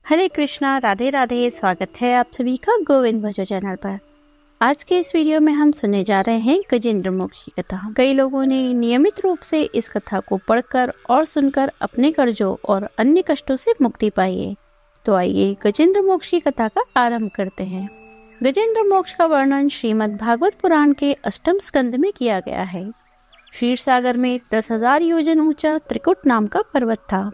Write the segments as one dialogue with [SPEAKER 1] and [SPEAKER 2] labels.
[SPEAKER 1] हरे कृष्णा, राधे राधे। स्वागत है आप सभी का गोविंद भजो चैनल पर। आज के इस वीडियो में हम सुनने जा रहे हैं गजेंद्र मोक्ष की कथा। कई लोगों ने नियमित रूप से इस कथा को पढ़कर और सुनकर अपने कर्जों और अन्य कष्टों से मुक्ति पाई है। तो आइए गजेंद्र मोक्ष की कथा का आरंभ करते हैं। गजेंद्र मोक्ष का वर्णन श्रीमद् भागवत पुराण के 8वें स्कंद में किया गया है। क्षीर सागर में 10,000 योजन ऊंचा त्रिकुट नाम का पर्वत था।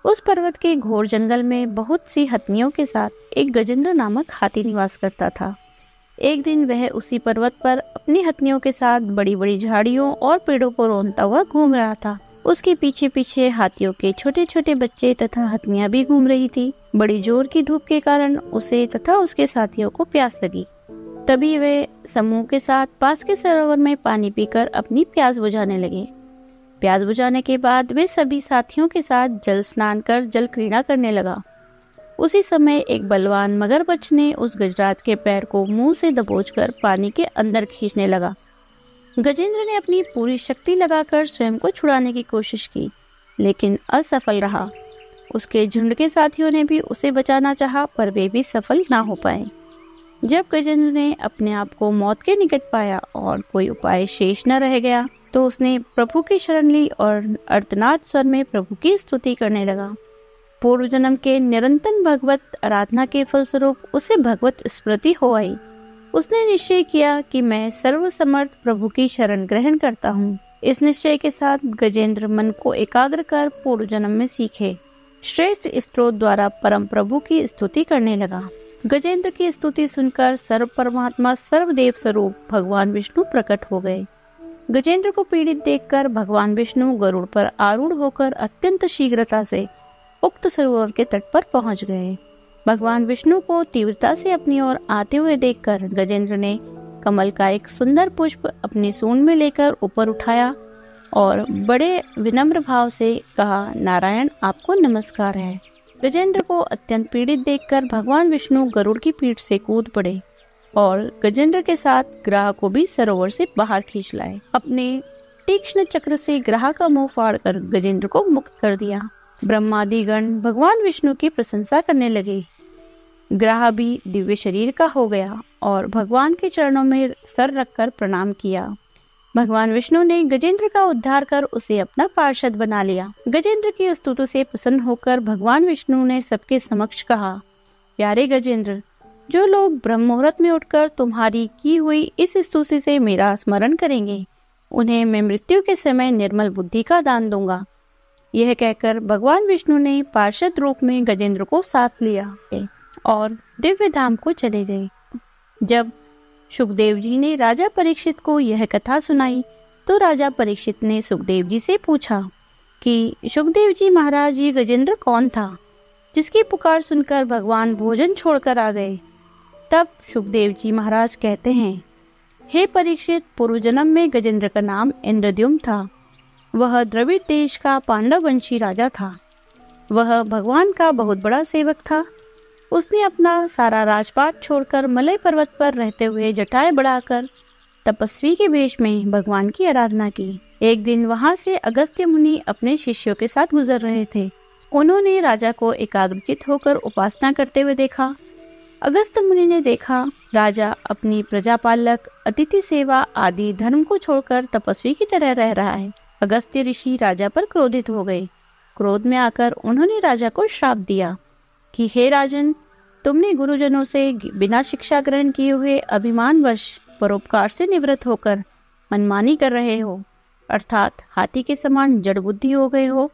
[SPEAKER 1] उस पर्वत के घोर जंगल में बहुत सी हथनियों के साथ एक गजेंद्र नामक हाथी निवास करता था। एक दिन वह उसी पर्वत पर अपनी हथनियों के साथ बड़ी बड़ी झाड़ियों और पेड़ों को रौंदता हुआ घूम रहा था। उसके पीछे पीछे हाथियों के छोटे छोटे बच्चे तथा हथनियां भी घूम रही थी। बड़ी जोर की धूप के कारण उसे तथा उसके साथियों को प्यास लगी। तभी वे समूह के साथ पास के सरोवर में पानी पीकर अपनी प्यास बुझाने लगे। प्यास बुझाने के बाद वे सभी साथियों के साथ जल स्नान कर जल क्रीड़ा करने लगा। उसी समय एक बलवान मगरमच्छ ने उस गजराज के पैर को मुंह से दबोचकर पानी के अंदर खींचने लगा। गजेंद्र ने अपनी पूरी शक्ति लगाकर स्वयं को छुड़ाने की कोशिश की, लेकिन असफल रहा। उसके झुंड के साथियों ने भी उसे बचाना चाहा, पर वे भी सफल ना हो पाए। जब गजेंद्र ने अपने आप को मौत के निकट पाया और कोई उपाय शेष न रह गया, तो उसने प्रभु की शरण ली और अर्तनाद स्वर में प्रभु की स्तुति करने लगा। पूर्व जन्म के निरंतर भगवत आराधना के फलस्वरूप उसे भगवत स्मृति हो आई। उसने निश्चय किया कि मैं सर्वसमर्थ प्रभु की शरण ग्रहण करता हूँ। इस निश्चय के साथ गजेंद्र मन को एकाग्र कर पूर्व जन्म में सीखे श्रेष्ठ स्त्रोत द्वारा परम प्रभु की स्तुति करने लगा। गजेंद्र की स्तुति सुनकर सर्व परमात्मा सर्वदेव स्वरूप भगवान विष्णु प्रकट हो गए। गजेंद्र को पीड़ित देखकर भगवान विष्णु गरुड़ पर आरूढ़ होकर अत्यंत शीघ्रता से उक्त सरोवर के तट पर पहुंच गए। भगवान विष्णु को तीव्रता से अपनी ओर आते हुए देखकर गजेंद्र ने कमल का एक सुंदर पुष्प अपनी सूंड में लेकर ऊपर उठाया और बड़े विनम्र भाव से कहा, नारायण आपको नमस्कार है। गजेंद्र को अत्यंत पीड़ित देखकर भगवान विष्णु गरुड़ की पीठ से कूद पड़े और गजेंद्र के साथ ग्राह को भी सरोवर से बाहर खींच लाए। अपने तीक्ष्ण चक्र से ग्राह का मुंह फाड़कर गजेंद्र को मुक्त कर दिया। ब्रह्मादि गण भगवान विष्णु की प्रशंसा करने लगे। ग्राह भी दिव्य शरीर का हो गया और भगवान के चरणों में सर रखकर प्रणाम किया। भगवान विष्णु ने गजेंद्र का उद्धार कर उसे अपना पार्षद बना लिया। गजेंद्र की स्तुति से प्रसन्न होकर भगवान विष्णु ने सबके समक्ष कहा, प्यारे गजेंद्र, जो लोग ब्रह्म मुहूर्त में उठकर तुम्हारी की हुई इस स्तुति से मेरा स्मरण करेंगे, उन्हें मैं मृत्यु के समय निर्मल बुद्धि का दान दूंगा। यह कहकर भगवान विष्णु ने पार्षद रूप में गजेंद्र को साथ लिया और दिव्य धाम को चले गए। जब सुखदेव जी ने राजा परीक्षित को यह कथा सुनाई, तो राजा परीक्षित ने सुखदेव जी से पूछा कि सुखदेव जी महाराज, ये गजेंद्र कौन था जिसकी पुकार सुनकर भगवान भोजन छोड़कर आ गए? तब सुखदेव जी महाराज कहते हैं, हे परीक्षित, पूर्व जन्म में गजेंद्र का नाम इंद्रद्युम्न था। वह द्रविड़ देश का पांडव वंशी राजा था। वह भगवान का बहुत बड़ा सेवक था। उसने अपना सारा राजपाट छोड़कर मलय पर्वत पर रहते हुए जटाएं बढ़ाकर तपस्वी के वेश में भगवान की आराधना की। एक दिन वहां से अगस्त्य मुनि अपने शिष्यों के साथ गुजर रहे थे। उन्होंने राजा को एकाग्रचित होकर उपासना करते हुए देखा। अगस्त्य मुनि ने देखा राजा अपनी प्रजापालक, अतिथि सेवा आदि धर्म को छोड़कर तपस्वी की तरह रह रहा है। अगस्त्य ऋषि राजा पर क्रोधित हो गए। क्रोध में आकर उन्होंने राजा को श्राप दिया कि हे राजन, तुमने गुरुजनों से बिना शिक्षा ग्रहण किए हुए अभिमानवश परोपकार से निवृत्त होकर मनमानी कर रहे हो, अर्थात हाथी के समान जड़ बुद्धि हो गए हो।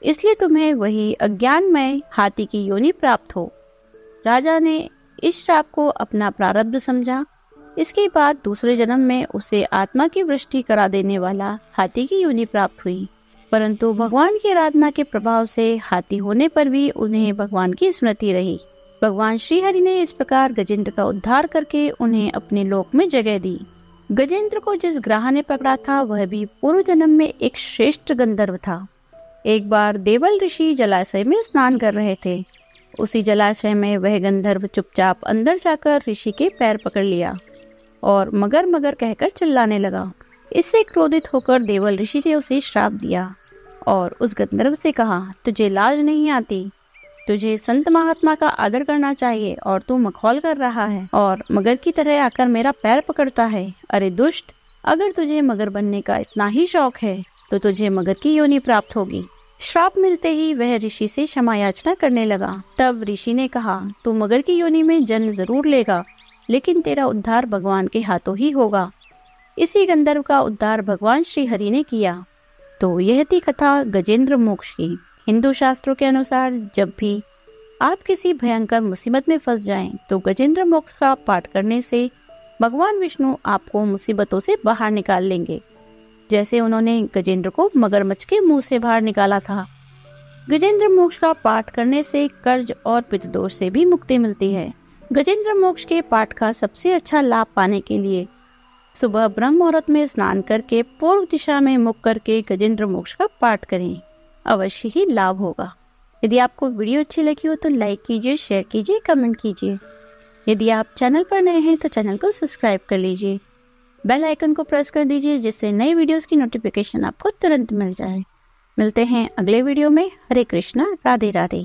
[SPEAKER 1] इसलिए तुम्हें वही अज्ञानमय हाथी की योनि प्राप्त हो। राजा ने इस श्राप को अपना प्रारब्ध समझा। इसके बाद दूसरे जन्म में उसे आत्मा की वृष्टि करा देने वाला हाथी की योनि प्राप्त हुई। परंतु भगवान की आराधना के प्रभाव से हाथी होने पर भी उन्हें भगवान की स्मृति रही। भगवान श्री हरि ने इस प्रकार गजेंद्र का उद्धार करके उन्हें अपने लोक में जगह दी। गजेंद्र को जिस ग्राह ने पकड़ा था, वह भी पूर्व जन्म में एक श्रेष्ठ गंधर्व था। एक बार देवल ऋषि जलाशय में स्नान कर रहे थे। उसी जलाशय में वह गंधर्व चुपचाप अंदर जाकर ऋषि के पैर पकड़ लिया और मगर मगर कहकर चिल्लाने लगा। इससे क्रोधित होकर देवल ऋषि ने उसे श्राप दिया और उस गंधर्व से कहा, तुझे लाज नहीं आती? तुझे संत महात्मा का आदर करना चाहिए और तू मखौल कर रहा है और मगर की तरह आकर मेरा पैर पकड़ता है। अरे दुष्ट, अगर तुझे मगर बनने का इतना ही शौक है तो तुझे मगर की योनि प्राप्त होगी। श्राप मिलते ही वह ऋषि से क्षमा याचना करने लगा। तब ऋषि ने कहा, तू मगर की योनि में जन्म जरूर लेगा, लेकिन तेरा उद्धार भगवान के हाथों ही होगा। इसी गंधर्व का उद्धार भगवान श्री हरि ने किया। तो यह थी कथा गजेंद्र मोक्ष की। हिंदू शास्त्रों के अनुसार जब भी आप किसी भयंकर मुसीबत में फंस जाएं, तो गजेंद्र मोक्ष का पाठ करने से भगवान विष्णु आपको मुसीबतों से बाहर निकाल लेंगे, जैसे उन्होंने गजेंद्र को मगरमच्छ के मुंह से बाहर निकाला था। गजेंद्र मोक्ष का पाठ करने से कर्ज और पितृदोष से भी मुक्ति मिलती है। गजेंद्र मोक्ष के पाठ का सबसे अच्छा लाभ पाने के लिए सुबह ब्रह्म मुहूर्त में स्नान करके पूर्व दिशा में मुख करके गजेंद्र मोक्ष का पाठ करें, अवश्य ही लाभ होगा। यदि आपको वीडियो अच्छी लगी हो तो लाइक कीजिए, शेयर कीजिए, कमेंट कीजिए। यदि आप चैनल पर नए हैं तो चैनल को सब्सक्राइब कर लीजिए, बेल आइकन को प्रेस कर दीजिए, जिससे नई वीडियोस की नोटिफिकेशन आपको तुरंत मिल जाए। मिलते हैं अगले वीडियो में। हरे कृष्णा, राधे राधे।